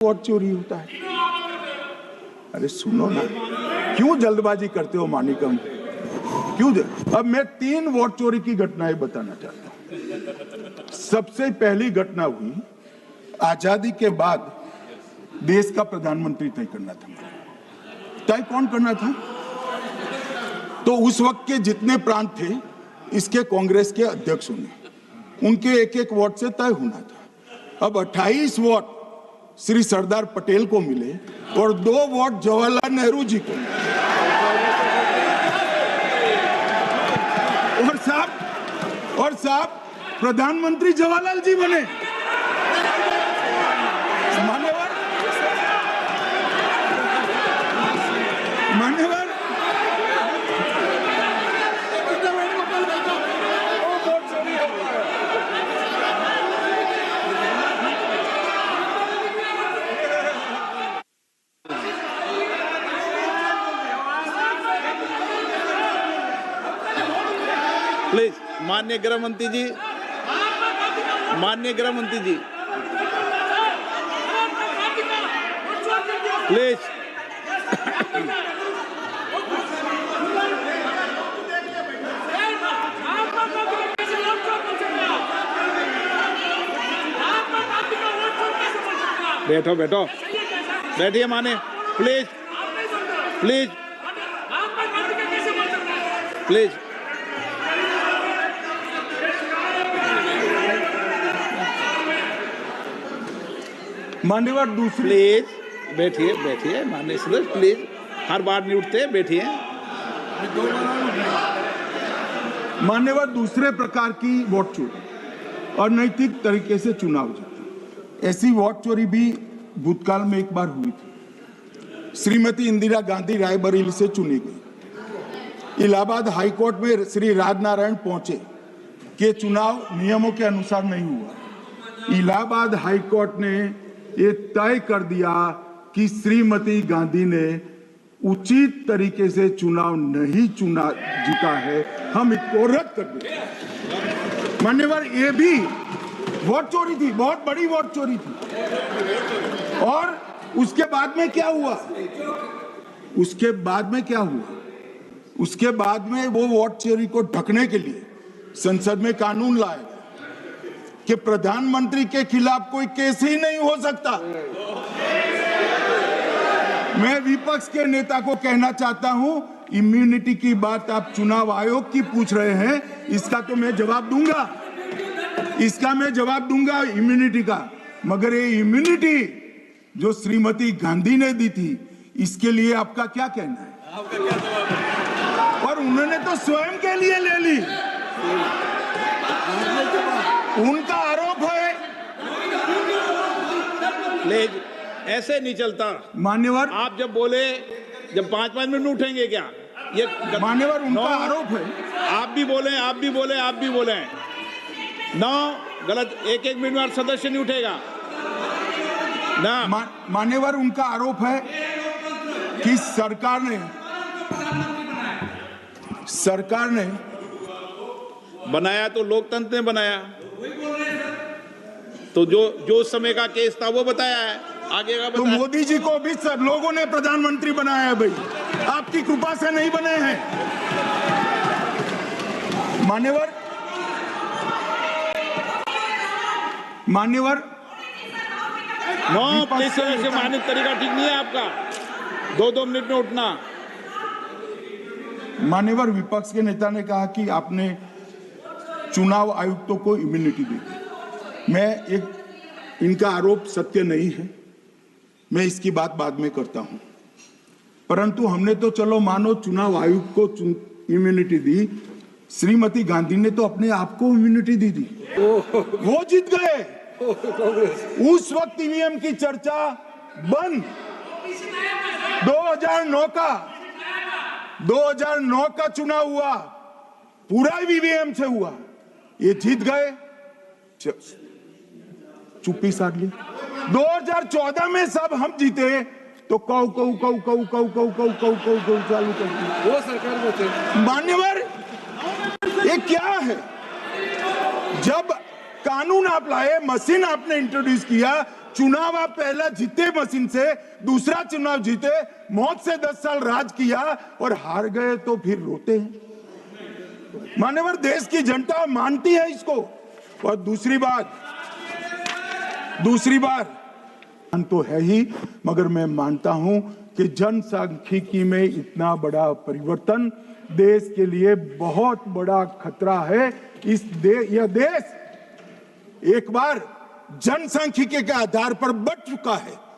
Vote चोरी होता है। अरे सुनो ना, क्यों जल्दबाजी करते हो मानिकम, क्यों? अब मैं 3 वोट चोरी की घटनाएं बताना चाहता हूं। सबसे पहली घटना हुई आजादी के बाद, देश का प्रधानमंत्री तय करना था। तय कौन करना था? तो उस वक्त के जितने प्रांत थे, इसके कांग्रेस के अध्यक्षों ने, उनके एक एक वोट से तय होना था। अब 28 वोट श्री सरदार पटेल को मिले और 2 वोट जवाहरलाल नेहरू जी को मिले। और साहब प्रधानमंत्री जवाहरलाल जी बने। मान्यवर प्लीज, माननीय गृह मंत्री जी, माननीय गृह मंत्री जी, प्लीज। बैठो बैठो, बैठिए माने, प्लीज प्लीज प्लीज। मान्यवर दूसरी, प्लीज बैठिए बैठिए माननीय सदस्य, प्लीज, हर बार नहीं उठते, बैठिए। मान्यवर दूसरे प्रकार की वोट चोरी और नैतिक तरीके से चुनाव जीतना, ऐसी वोट चोरी भी भूतकाल में एक बार हुई थी। श्रीमती इंदिरा गांधी रायबरेली से चुनी गई। इलाहाबाद हाईकोर्ट में श्री राजनारायण पहुंचे कि चुनाव नियमों के अनुसार नहीं हुआ। इलाहाबाद हाईकोर्ट ने ये तय कर दिया कि श्रीमती गांधी ने उचित तरीके से चुनाव नहीं जीता है, हम इसको रद्द कर दें। मान्यवर, ये भी वोट चोरी थी, बहुत बड़ी वोट चोरी थी। और उसके बाद में क्या हुआ? उसके बाद में वो वोट चोरी को ढकने के लिए संसद में कानून लाया कि प्रधानमंत्री के खिलाफ कोई केस ही नहीं हो सकता। मैं विपक्ष के नेता को कहना चाहता हूं, इम्यूनिटी की बात आप चुनाव आयोग की पूछ रहे हैं, इसका तो मैं जवाब दूंगा, इम्यूनिटी का। मगर ये इम्यूनिटी जो श्रीमती गांधी ने दी थी, इसके लिए आपका क्या कहना है? और उन्होंने तो स्वयं के लिए ले ली। उनका आरोप है। प्लीज, ऐसे नहीं चलता मान्यवर। आप जब बोले, जब 5-5 मिनट उठेंगे क्या? ये मान्यवर, उनका आरोप है। आप भी बोले ना, गलत। 1-1 मिनट में सदस्य नहीं उठेगा ना। मान्यवर, उनका आरोप है कि सरकार ने बनाया तो लोकतंत्र ने बनाया, तो जो समय का केस था वो बताया है, आगे का तो बताया। मोदी जी को भी सब लोगों ने प्रधानमंत्री बनाया है भाई, आपकी कृपा से नहीं बने हैं। मान्यवर, नो प्लीज, से मानित तरीका ठीक नहीं है आपका, 2-2 मिनट में उठना। मान्यवर, विपक्ष के नेता ने कहा कि आपने चुनाव आयुक्तों को इम्यूनिटी दी। इनका आरोप सत्य नहीं है, मैं इसकी बात बाद में करता हूं। परंतु हमने तो चलो मानो चुनाव आयुक्त को इम्यूनिटी दी, श्रीमती गांधी ने तो अपने आप को इम्यूनिटी दी थी। वो जीत गए। उस वक्त ईवीएम की चर्चा बंद। 2009 का चुनाव हुआ, पूरा ईवीएम से हुआ, ये जीत गए, चुप्पी साध ली। 2014 में सब हम जीते तो कौ चालू कर दी वो सरकार में थे। मान्यवर, ये क्या है? जब कानून आप लाए, मशीन आपने इंट्रोड्यूस किया, चुनाव आप पहला जीते मशीन से, दूसरा चुनाव जीते, मौत से 10 साल राज किया और हार गए तो फिर रोते हैं। मान्यवर, देश की जनता मानती है इसको। और दूसरी बात तो है ही, मगर मैं मानता हूं कि जनसांख्यिकी में इतना बड़ा परिवर्तन देश के लिए बहुत बड़ा खतरा है। यह देश एक बार जनसांख्यिकी के आधार पर बट चुका है।